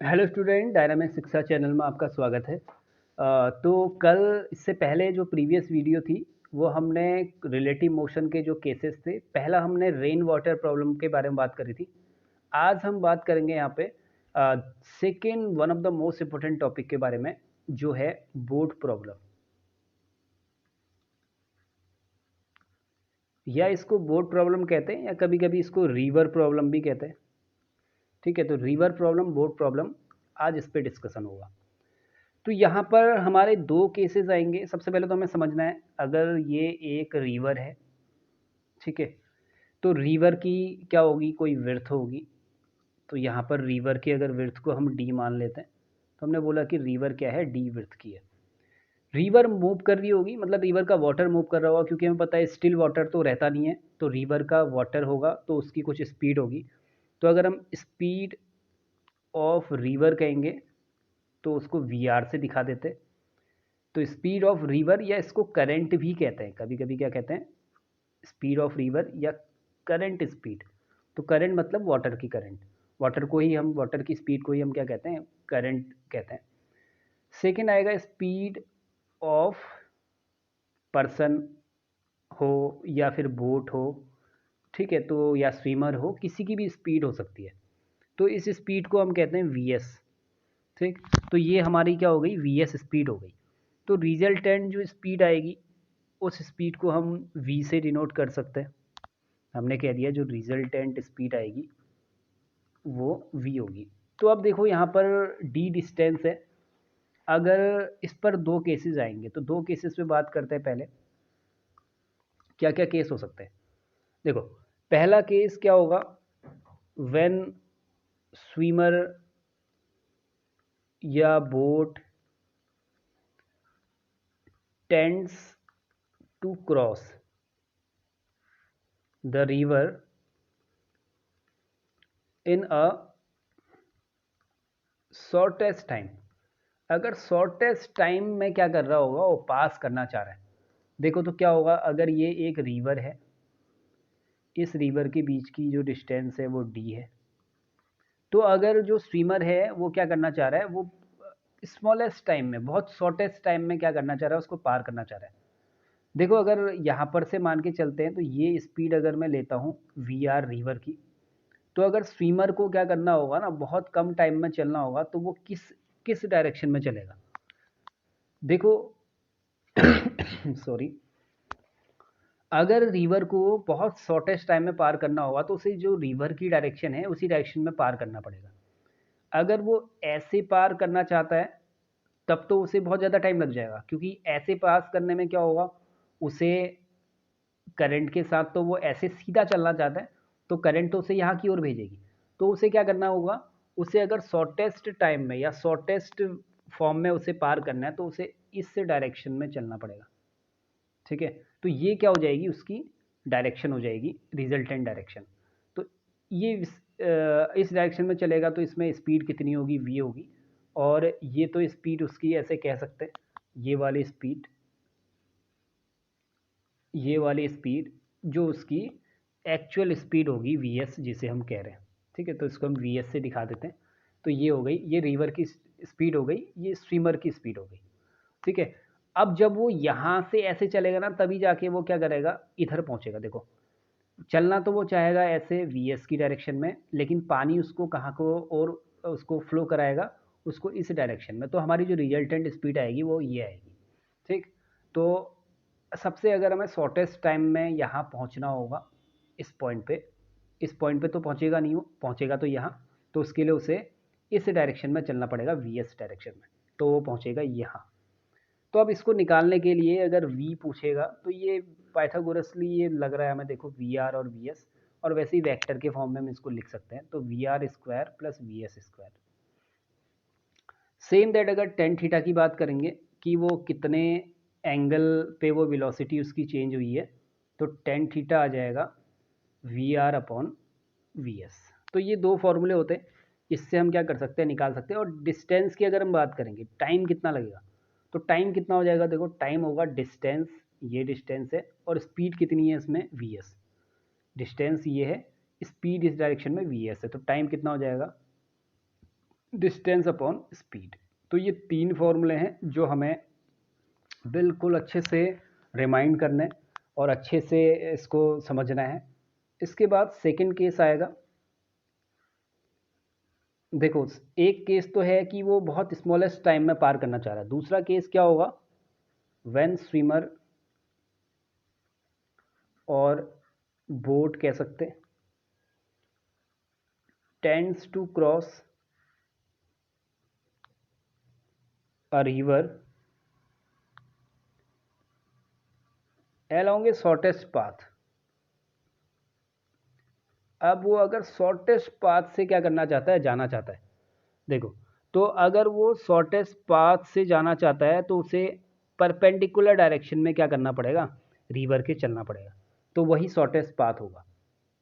Hello student, dynamic शिक्षा channel में आपका स्वागत है। तो कल इससे पहले जो प्रीवियस वीडियो थी वो हमने रिलेटिव मोशन के जो केसेस थे, पहला हमने रेन वाटर प्रॉब्लम के बारे में बात करी थी। आज हम बात करेंगे यहाँ पे second one of the most important topic के बारे में, जो है बोट प्रॉब्लम, या इसको बोट प्रॉब्लम कहते हैं या कभी कभी इसको रिवर प्रॉब्लम भी कहते हैं। ठीक है, तो रिवर प्रॉब्लम, बोट प्रॉब्लम, आज इस पे डिस्कशन होगा। तो यहाँ पर हमारे दो केसेस आएंगे। सबसे पहले तो हमें समझना है, अगर ये एक रिवर है, ठीक है, तो रिवर की क्या होगी, कोई विड्थ होगी। तो यहाँ पर रिवर की अगर विड्थ को हम डी मान लेते हैं, तो हमने बोला कि रिवर क्या है, डी विड्थ की है। रिवर मूव कर रही होगी, मतलब रिवर का वाटर मूव कर रहा होगा, क्योंकि हमें पता है स्टिल वाटर तो रहता नहीं है, तो रिवर का वाटर होगा तो उसकी कुछ स्पीड होगी। तो अगर हम स्पीड ऑफ रिवर कहेंगे तो उसको वी आर से दिखा देते। तो स्पीड ऑफ रिवर, या इसको करंट भी कहते हैं, कभी कभी क्या कहते हैं, स्पीड ऑफ रिवर या करंट स्पीड। तो करंट मतलब वाटर की करंट, वाटर को ही हम, वाटर की स्पीड को ही हम क्या कहते हैं, करंट कहते हैं। सेकंड आएगा स्पीड ऑफ पर्सन हो या फिर बोट हो, ठीक है, तो या स्विमर हो, किसी की भी स्पीड हो सकती है। तो इस स्पीड को हम कहते हैं वी एस। ठीक, तो ये हमारी क्या हो गई, वी एस स्पीड हो गई। तो रिजल्टेंट जो स्पीड आएगी, उस स्पीड को हम v से डिनोट कर सकते हैं। हमने कह दिया जो रिजल्टेंट स्पीड आएगी वो v होगी। तो अब देखो यहाँ पर d डिस्टेंस है। अगर इस पर दो केसेस आएंगे, तो दो केसेस पे बात करते हैं। पहले क्या क्या केस हो सकते हैं, देखो। पहला केस क्या होगा, व्हेन स्विमर या boat tends to cross the river in a shortest time. अगर शॉर्टेस्ट टाइम में क्या कर रहा होगा, वो पास करना चाह रहा है। देखो तो क्या होगा, अगर ये एक रिवर है, इस रिवर के बीच की जो डिस्टेंस है वो डी है। तो अगर जो स्विमर है वो क्या करना चाह रहा है, वो स्मॉलेस्ट टाइम में, बहुत शॉर्टेस्ट टाइम में क्या करना चाह रहा है, उसको पार करना चाह रहा है। देखो अगर यहाँ पर से मान के चलते हैं, तो ये स्पीड अगर मैं लेता हूँ वी आर रिवर की, तो अगर स्विमर को क्या करना होगा ना, बहुत कम टाइम में चलना होगा, तो वो किस किस डायरेक्शन में चलेगा, देखो। सॉरी, अगर रिवर को बहुत शॉर्टेस्ट टाइम में पार करना होगा, तो उसे जो रिवर की डायरेक्शन है उसी डायरेक्शन में पार करना पड़ेगा। अगर वो ऐसे पार करना चाहता है, तब तो उसे बहुत ज़्यादा टाइम लग जाएगा, क्योंकि ऐसे पास करने में क्या होगा, उसे करंट के साथ, तो वो ऐसे सीधा चलना चाहता है, तो करंट तो उसे यहाँ की ओर भेजेगी। तो उसे क्या करना होगा, उसे अगर शॉर्टेस्ट टाइम में या शॉर्टेस्ट फॉर्म में उसे पार करना है, तो उसे इस डायरेक्शन में चलना पड़ेगा। ठीक है, तो ये क्या हो जाएगी, उसकी डायरेक्शन हो जाएगी, रिजल्टेंट डायरेक्शन। तो ये इस डायरेक्शन में चलेगा, तो इसमें स्पीड कितनी होगी, v होगी। और ये तो स्पीड उसकी, ऐसे कह सकते हैं, ये वाली स्पीड, ये वाली स्पीड जो उसकी एक्चुअल स्पीड होगी, वी एस जिसे हम कह रहे हैं। ठीक है, तो इसको हम वी एस से दिखा देते हैं। तो ये हो गई, ये रिवर की स्पीड हो गई, ये स्विमर की स्पीड हो गई। ठीक है, अब जब वो यहाँ से ऐसे चलेगा ना, तभी जाके वो क्या करेगा, इधर पहुँचेगा। देखो, चलना तो वो चाहेगा ऐसे वी एस की डायरेक्शन में, लेकिन पानी उसको कहाँ को और उसको फ्लो कराएगा, उसको इस डायरेक्शन में। तो हमारी जो रिजल्टेंट स्पीड आएगी वो ये आएगी। ठीक, तो सबसे अगर हमें शॉर्टेस्ट टाइम में यहाँ पहुँचना होगा, इस पॉइंट पे, इस पॉइंट पे तो पहुँचेगा नहीं, वो पहुँचेगा तो यहाँ, तो उसके लिए उसे इस डायरेक्शन में चलना पड़ेगा, वी एस डायरेक्शन में, तो वो पहुँचेगा यहाँ। तो अब इसको निकालने के लिए अगर v पूछेगा, तो ये पाइथागोरसली ये लग रहा है हमें, देखो वी आर और वी एस, और वैसे ही वेक्टर के फॉर्म में हम इसको लिख सकते हैं, तो V R square plus V S square. Same that अगर टेन थीटा की बात करेंगे कि वो कितने एंगल पे वो वेलोसिटी उसकी चेंज हुई है, तो टेन थीटा आ जाएगा V R upon V S. तो ये दो फॉर्मूले होते हैं, इससे हम क्या कर सकते हैं, निकाल सकते हैं। और डिस्टेंस की अगर हम बात करेंगे, टाइम कितना लगेगा, तो टाइम कितना हो जाएगा, देखो टाइम होगा डिस्टेंस, ये डिस्टेंस है, और स्पीड कितनी है इसमें, वी एस। डिस्टेंस ये है, स्पीड इस डायरेक्शन में वी एस है, तो टाइम कितना हो जाएगा, डिस्टेंस अपॉन स्पीड। तो ये 3 फॉर्मूले हैं जो हमें बिल्कुल अच्छे से रिमाइंड करना है और अच्छे से इसको समझना है। इसके बाद सेकंड केस आएगा। देखो, एक केस तो है कि वो बहुत स्मॉलेस्ट टाइम में पार करना चाह रहा है। दूसरा केस क्या होगा, व्हेन स्विमर और बोट कह सकते हैं tends to cross a river along a shortest path. अब वो अगर शॉर्टेस्ट पाथ से क्या करना चाहता है, जाना चाहता है। देखो, तो अगर वो शॉर्टेस्ट पाथ से जाना चाहता है तो उसे परपेंडिकुलर डायरेक्शन में क्या करना पड़ेगा, रिवर के चलना पड़ेगा। तो वही शॉर्टेस्ट पाथ होगा।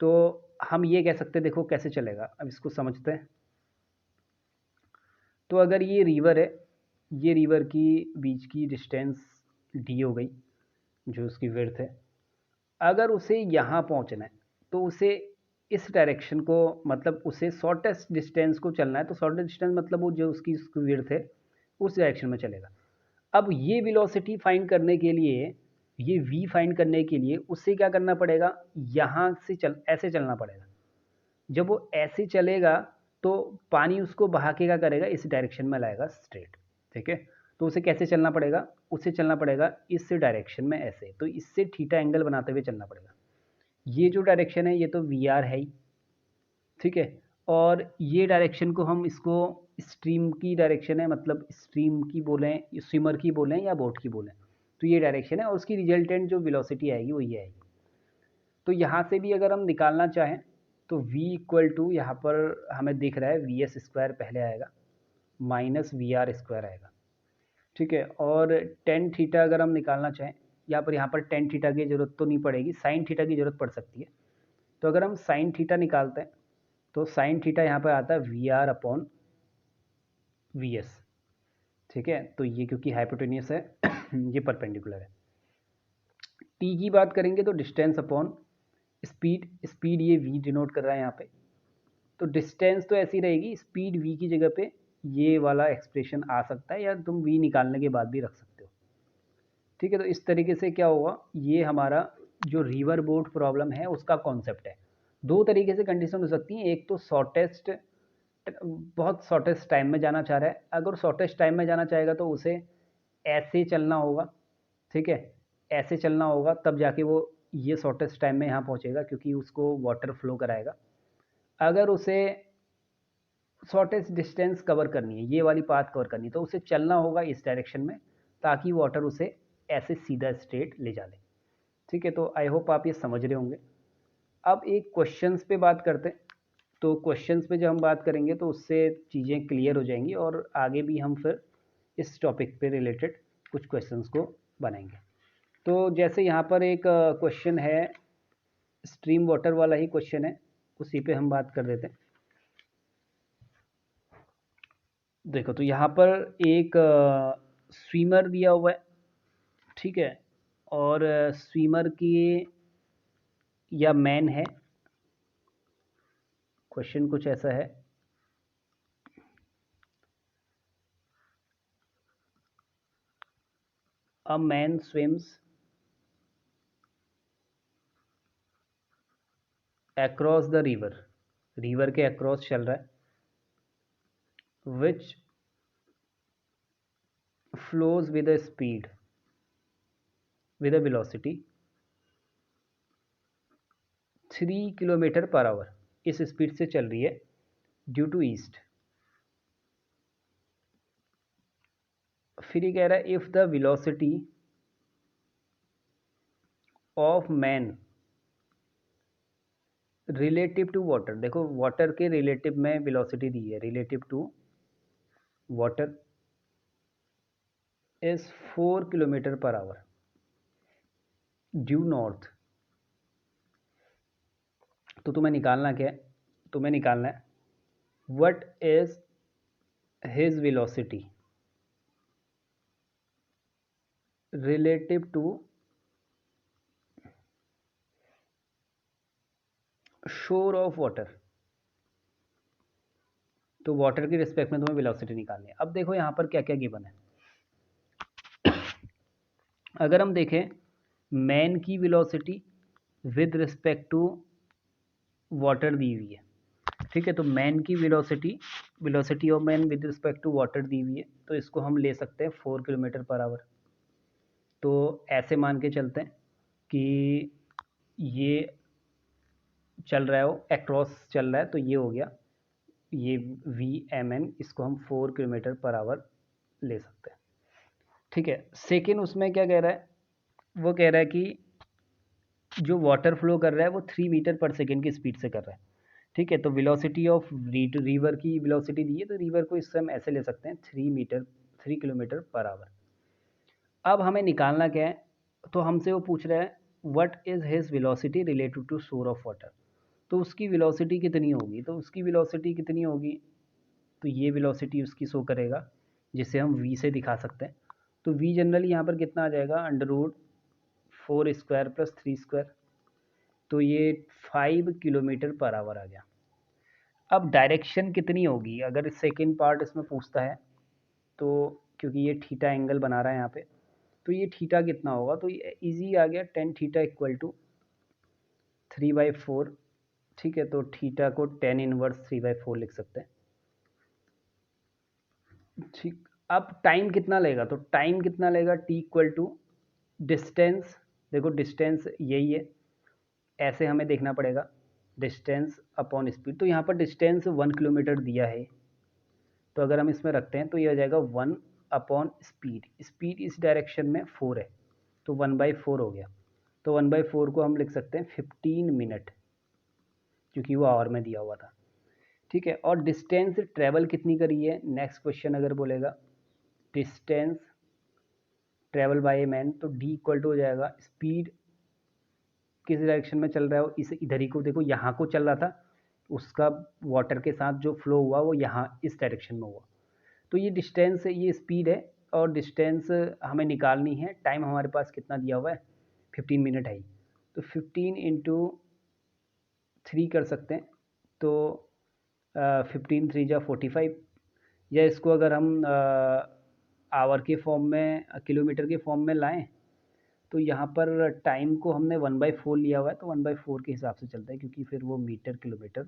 तो हम ये कह सकते हैं, देखो कैसे चलेगा, अब इसको समझते हैं। तो अगर ये रिवर है, ये रिवर की बीच की डिस्टेंस डी हो गई, जो उसकी विड्थ है। अगर उसे यहाँ पहुँचना है तो उसे इस डायरेक्शन को, मतलब उसे शॉर्टेस्ट डिस्टेंस को चलना है। तो शॉर्टेस्ट डिस्टेंस मतलब वो जो उसकी विड्थ है उस डायरेक्शन में चलेगा। अब ये वेलोसिटी फाइंड करने के लिए, ये v फाइंड करने के लिए उसे क्या करना पड़ेगा, यहाँ से ऐसे चलना पड़ेगा। जब वो ऐसे चलेगा तो पानी उसको बहा के क्या करेगा, इस डायरेक्शन में लाएगा स्ट्रेट। ठीक है, तो उसे कैसे चलना पड़ेगा, उसे चलना पड़ेगा इस डायरेक्शन में ऐसे। तो इससे थीटा एंगल बनाते हुए चलना पड़ेगा। ये जो डायरेक्शन है ये तो वी आर है ही, ठीक है। और ये डायरेक्शन को हम इसको स्ट्रीम की डायरेक्शन है, मतलब स्ट्रीम की बोलें, स्विमर की बोलें या बोट की बोलें, तो ये डायरेक्शन है और उसकी रिजल्टेंट जो वेलोसिटी आएगी वो ये आएगी। तो यहाँ से भी अगर हम निकालना चाहें तो v इक्वल टू, यहाँ पर हमें दिख रहा है वी एस स्क्वायर पहले आएगा माइनस वी आर स्क्वायर आएगा। ठीक है, और टेन थीटा अगर हम निकालना चाहें, यहाँ पर टेन थीटा की ज़रूरत तो नहीं पड़ेगी, साइन थीटा की ज़रूरत पड़ सकती है। तो अगर हम साइन थीटा निकालते हैं तो साइन थीटा यहाँ पर आता है V R upon V S. ठीक है, तो ये क्योंकि हाइपोटेनियस है ये परपेंडिकुलर है। टी की बात करेंगे तो डिस्टेंस अपॉन स्पीड, स्पीड ये v डिनोट कर रहा है यहाँ पे। तो डिस्टेंस तो ऐसी रहेगी, स्पीड v की जगह पे ये वाला एक्सप्रेशन आ सकता है, या तुम v निकालने के बाद भी रख सकते हो। ठीक है, तो इस तरीके से क्या होगा, ये हमारा जो रिवर बोट प्रॉब्लम है उसका कॉन्सेप्ट है। दो तरीके से कंडीशन हो सकती है, एक तो शॉर्टेस्ट, बहुत शॉर्टेस्ट टाइम में जाना चाह रहा है। अगर शॉर्टेस्ट टाइम में जाना चाहेगा तो उसे ऐसे चलना होगा। ठीक है, ऐसे चलना होगा तब जाके वो ये शॉर्टेस्ट टाइम में यहाँ पहुँचेगा, क्योंकि उसको वाटर फ्लो कराएगा। अगर उसे शॉर्टेस्ट डिस्टेंस कवर करनी है, ये वाली पाथ कवर करनी है, तो उसे चलना होगा इस डायरेक्शन में ताकि वाटर उसे ऐसे सीधा स्ट्रेट ले जा ले। ठीक है, तो आई होप आप ये समझ रहे होंगे। अब एक क्वेश्चंस पे बात करते हैं। तो क्वेश्चंस पे जब हम बात करेंगे तो उससे चीज़ें क्लियर हो जाएंगी और आगे भी हम फिर इस टॉपिक पे रिलेटेड कुछ क्वेश्चंस को बनाएंगे। तो जैसे यहाँ पर एक क्वेश्चन है, स्ट्रीम वाटर वाला ही क्वेश्चन है, उसी पे हम बात कर देते हैं। देखो, तो यहाँ पर एक स्विमर दिया हुआ है। ठीक है, और स्विमर की या मैन है, क्वेश्चन कुछ ऐसा है। A man swims across the river, river के अक्रॉस चल रहा है, which flows with a speed, with a velocity 3 kilometre per our, इस स्पीड से चल रही है ड्यू टू ईस्ट। फिर ये कह रहा है if the velocity of man relative to water, देखो वाटर के रिलेटिव में वेलोसिटी दी है, relative to water is 4 kilometre per hour due north. तो तुम्हें निकालना क्या है, तुम्हें निकालना है what is his velocity relative to shore of water. तो वाटर के रिस्पेक्ट में तुम्हें वेलोसिटी निकालनी है। अब देखो यहाँ पर क्या क्या गिवन है। अगर हम देखें मैन की velocity with respect to water दी हुई है, ठीक है, तो मैन की velocity of man with respect to water दी हुई है, तो इसको हम ले सकते हैं 4 किलोमीटर पर आवर। तो ऐसे मान के चलते हैं कि ये चल रहा है, वो एक्रॉस चल रहा है, तो ये हो गया ये VMN, इसको हम 4 किलोमीटर पर आवर ले सकते हैं, ठीक है। सेकेंड उसमें क्या कह रहा है, वो कह रहा है कि जो वाटर फ्लो कर रहा है वो 3 मीटर पर सेकेंड की स्पीड से कर रहा है, ठीक है। तो वेलोसिटी ऑफ रिवर की वेलोसिटी दी है, तो रिवर को इससे हम ऐसे ले सकते हैं 3 किलोमीटर पर आवर। अब हमें निकालना क्या है, तो हमसे वो पूछ रहा है what is his velocity related to source of water. तो उसकी वेलोसिटी कितनी होगी, तो उसकी वेलोसिटी कितनी होगी, तो ये वेलोसिटी उसकी शो करेगा, जिसे हम v से दिखा सकते हैं। तो v जनरली यहाँ पर कितना आ जाएगा, √4 स्क्वायर प्लस 3 स्क्वायर, तो ये 5 किलोमीटर पर आवर आ गया। अब डायरेक्शन कितनी होगी, अगर सेकेंड पार्ट इसमें पूछता है, तो क्योंकि ये थीटा एंगल बना रहा है यहाँ पे, तो ये थीटा कितना होगा, तो ये इजी आ गया, टेन थीटा इक्वल टू 3/4, ठीक है। तो थीटा को टेन इनवर्स 3/4 लिख सकते हैं, ठीक। अब टाइम कितना लेगा, तो टाइम कितना लेगा, टी इक्वल टू डिस्टेंस, देखो डिस्टेंस यही है, ऐसे हमें देखना पड़ेगा, डिस्टेंस अपॉन स्पीड। तो यहाँ पर डिस्टेंस 1 किलोमीटर दिया है, तो अगर हम इसमें रखते हैं तो ये हो जाएगा 1 अपॉन स्पीड, स्पीड इस डायरेक्शन में 4 है, तो 1/4 हो गया। तो 1/4 को हम लिख सकते हैं 15 मिनट, क्योंकि वो आवर में दिया हुआ था, ठीक है। और डिस्टेंस ट्रैवल कितनी करी है, नेक्स्ट क्वेश्चन अगर बोलेगा distance travel by a man, तो डी इक्वल टू हो जाएगा स्पीड किस डायरेक्शन में चल रहा है, इस इधर ही को देखो, यहाँ को चल रहा था, उसका वाटर के साथ जो फ्लो हुआ वो यहाँ इस डायरेक्शन में हुआ, तो ये डिस्टेंस है, ये स्पीड है, और डिस्टेंस हमें निकालनी है। टाइम हमारे पास कितना दिया हुआ है, 15 मिनट है, तो 15 इंटू 3 कर सकते हैं, तो 15 3 जा 45, या इसको अगर हम आवर के फॉर्म में, किलोमीटर के फॉर्म में लाएं, तो यहाँ पर टाइम को हमने 1/4 लिया हुआ है, तो 1/4 के हिसाब से चलता है, क्योंकि फिर वो मीटर किलोमीटर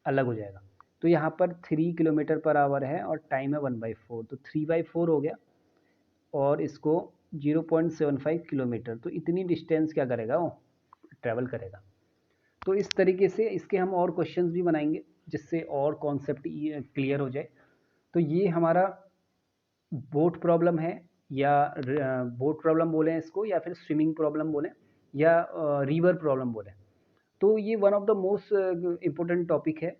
अलग हो जाएगा। तो यहाँ पर 3 किलोमीटर पर आवर है और टाइम है 1/4, तो 3/4 हो गया, और इसको 0.75 किलोमीटर, तो इतनी डिस्टेंस क्या करेगा, वो ट्रैवल करेगा। तो इस तरीके से इसके हम और क्वेश्चंस भी बनाएंगे, जिससे और कॉन्सेप्ट क्लियर हो जाए। तो ये हमारा बोट प्रॉब्लम है, या बोट प्रॉब्लम बोलें इसको, या फिर स्विमिंग प्रॉब्लम बोलें, या रिवर प्रॉब्लम बोलें। तो ये one of the most important topic है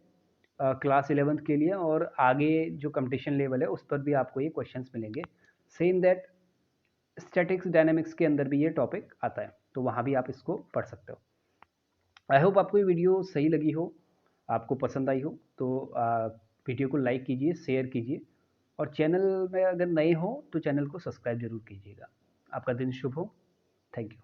क्लास 11th के लिए, और आगे जो कंपटीशन लेवल है उस पर भी आपको ये क्वेश्चंस मिलेंगे। सेम दैट स्टैटिक्स डायनामिक्स के अंदर भी ये टॉपिक आता है, तो वहाँ भी आप इसको पढ़ सकते हो। आई होप आपको ये वीडियो सही लगी हो, आपको पसंद आई हो, तो वीडियो को लाइक कीजिए, शेयर कीजिए, और चैनल में अगर नए हो तो चैनल को सब्सक्राइब जरूर कीजिएगा। आपका दिन शुभ हो। Thank you.